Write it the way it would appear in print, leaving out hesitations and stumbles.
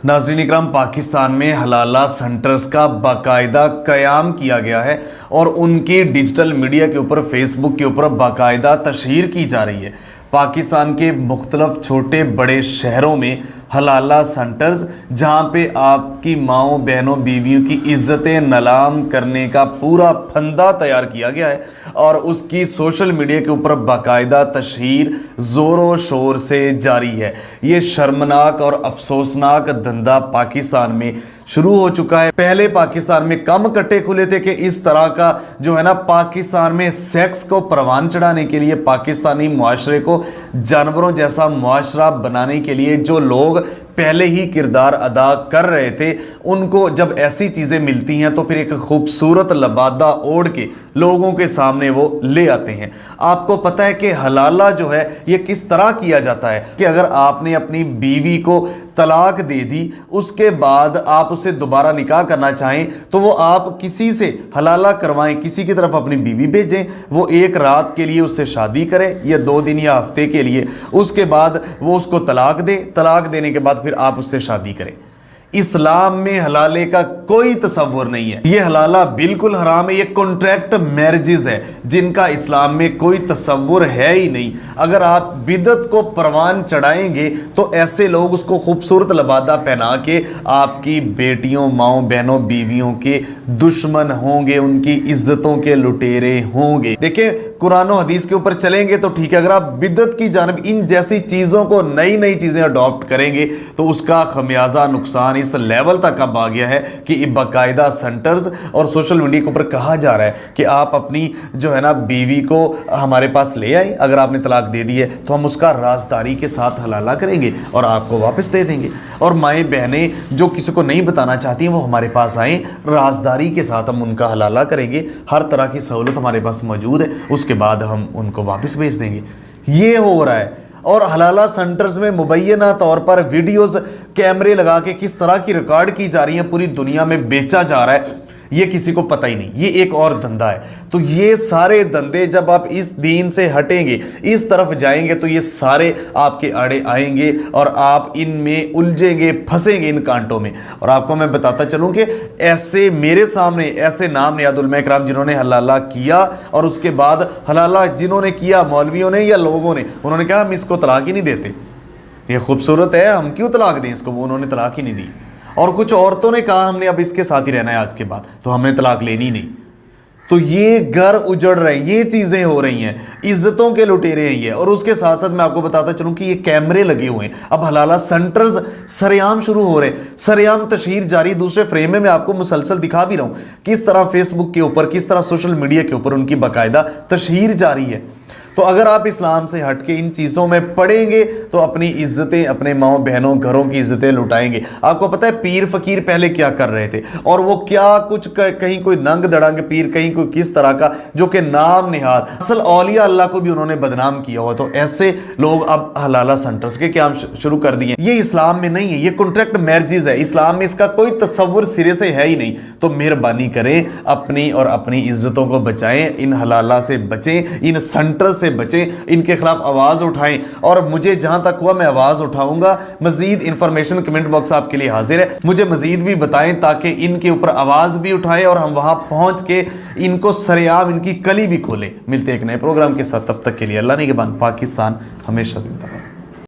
नाज़रीन इकराम, पाकिस्तान में हलाला सेंटर्स का बाकायदा क़याम किया गया है और उनकी डिजिटल मीडिया के ऊपर, फेसबुक के ऊपर बाकायदा तशहीर की जा रही है। पाकिस्तान के मुख्तलिफ छोटे बड़े शहरों में हलाला सेंटर्स, जहाँ पे आपकी माओं बहनों बीवियों की इज़्ज़तें नलाम करने का पूरा फंदा तैयार किया गया है और उसकी सोशल मीडिया के ऊपर बाकायदा तशहीर ज़ोरों शोर से जारी है। ये शर्मनाक और अफसोसनाक धंधा पाकिस्तान में शुरू हो चुका है। पहले पाकिस्तान में कम कट्टे खुले थे कि इस तरह का जो है ना, पाकिस्तान में सेक्स को परवान चढ़ाने के लिए, पाकिस्तानी मुआशरे को जानवरों जैसा मुआशरा बनाने के लिए जो लोग पहले ही किरदार अदा कर रहे थे, उनको जब ऐसी चीज़ें मिलती हैं तो फिर एक खूबसूरत लबादा ओढ़ के लोगों के सामने वो ले आते हैं। आपको पता है कि हलाला जो है ये किस तरह किया जाता है कि अगर आपने अपनी बीवी को तलाक दे दी, उसके बाद आप उससे दोबारा निकाह करना चाहें तो वो आप किसी से हलाला करवाएं, किसी की तरफ अपनी बीवी भेजें, वो एक रात के लिए उससे शादी करे या 2 दिन या हफ्ते के लिए, उसके बाद वो उसको तलाक दे, तलाक देने के बाद फिर आप उससे शादी करें। इस्लाम में हलाले का कोई तसव्वुर नहीं है। ये हलाला बिल्कुल हराम है। ये कॉन्ट्रैक्ट मैरिजेस है जिनका इस्लाम में कोई तसव्वुर है ही नहीं। अगर आप बिदत को परवान चढ़ाएंगे तो ऐसे लोग उसको खूबसूरत लबादा पहना के आपकी बेटियों, माओं बहनों बीवियों के दुश्मन होंगे, उनकी इज्जतों के लुटेरे होंगे। देखिए, कुरान और हदीस के ऊपर चलेंगे तो ठीक है, अगर आप बिदत की जानिब इन जैसी चीज़ों को, नई नई चीज़ें अडॉप्ट करेंगे तो उसका खमियाजा नुकसान इस लेवल तक अब आ गया है कि बाकायदा सेंटर्स और सोशल मीडिया के ऊपर कहा जा रहा है कि आप अपनी जो है ना बीवी को हमारे पास ले आए, अगर आपने तलाक दे दी है तो हम उसका राजदारी के साथ हलाला करेंगे और आपको वापस दे देंगे। और माएँ बहनें जो किसी को नहीं बताना चाहती हैं वो हमारे पास आएँ, राजदारी के साथ हम उनका हलाला करेंगे, हर तरह की सहूलत हमारे पास मौजूद है, उसके बाद हम उनको वापस भेज देंगे। ये हो रहा है। और हलाला सेंटर्स में मुबैना तौर पर वीडियोस कैमरे लगा के किस तरह की रिकॉर्ड की जा रही हैं, पूरी दुनिया में बेचा जा रहा है, ये किसी को पता ही नहीं। ये एक और धंधा है। तो ये सारे धंधे जब आप इस दीन से हटेंगे, इस तरफ जाएंगे तो ये सारे आपके आड़े आएंगे और आप इनमें उलझेंगे, फंसेंगे इन कांटों में। और आपको मैं बताता चलूं कि ऐसे मेरे सामने ऐसे नाम नियाद उलमा इकराम जिन्होंने हलाला किया और उसके बाद हलाला जिन्होंने किया, मौलवियों ने या लोगों ने, उन्होंने कहा हम इसको तलाक ही नहीं देते, ये खूबसूरत है, हम क्यों तलाक दें इसको, वो उन्होंने तलाक ही नहीं दी। और कुछ औरतों ने कहा हमने अब इसके साथ ही रहना है आज के बाद, तो हमने तलाक लेनी नहीं। तो ये घर उजड़ रहे हैं, ये चीज़ें हो रही हैं, इज्जतों के लुटेरे हैं ये। और उसके साथ साथ मैं आपको बताता चलूं कि ये कैमरे लगे हुए हैं। अब हलाला सेंटर्स सरेआम शुरू हो रहे हैं, सरेआम तशहीर जारी। दूसरे फ्रेम में मैं आपको मुसलसल दिखा भी रहा हूँ किस तरह फेसबुक के ऊपर, किस तरह सोशल मीडिया के ऊपर उनकी बाकायदा तशहीर जारी है। तो अगर आप इस्लाम से हट के इन चीज़ों में पड़ेंगे तो अपनी इज्जतें, अपने माओ बहनों घरों की इज्जतें लुटाएंगे। आपको पता है पीर फकीर पहले क्या कर रहे थे और वो क्या कुछ कहीं कोई नंग दड़ंग पीर, कहीं कोई किस तरह का, जो कि नाम निहाद असल औलिया अल्लाह को भी उन्होंने बदनाम किया हुआ। तो ऐसे लोग अब हलाला सेंटर्स के क्या शुरू कर दिए। ये इस्लाम में नहीं है, ये कॉन्ट्रैक्ट मैरिजेस है। इस्लाम में इसका कोई तसव्वुर सिरे से है ही नहीं। तो मेहरबानी करें, अपनी और अपनी इज्जतों को बचाएं, इन हलाला से बचें, इन सेंटर से बचें, इनके खिलाफ आवाज़ उठाएं। और मुझे जहां तक हुआ मैं आवाज़ उठाऊंगा। मजीद इंफॉर्मेशन कमेंट बॉक्स आपके लिए हाजिर है, मुझे मजीद भी बताएं ताकि इनके ऊपर आवाज़ भी उठाएं और हम वहां पहुंच के इनको सरेआम इनकी कली भी खोलें। मिलते एक नए प्रोग्राम के साथ, तब तक के लिए अल्लाह निगहबान। पाकिस्तान हमेशा जिंदाबाद।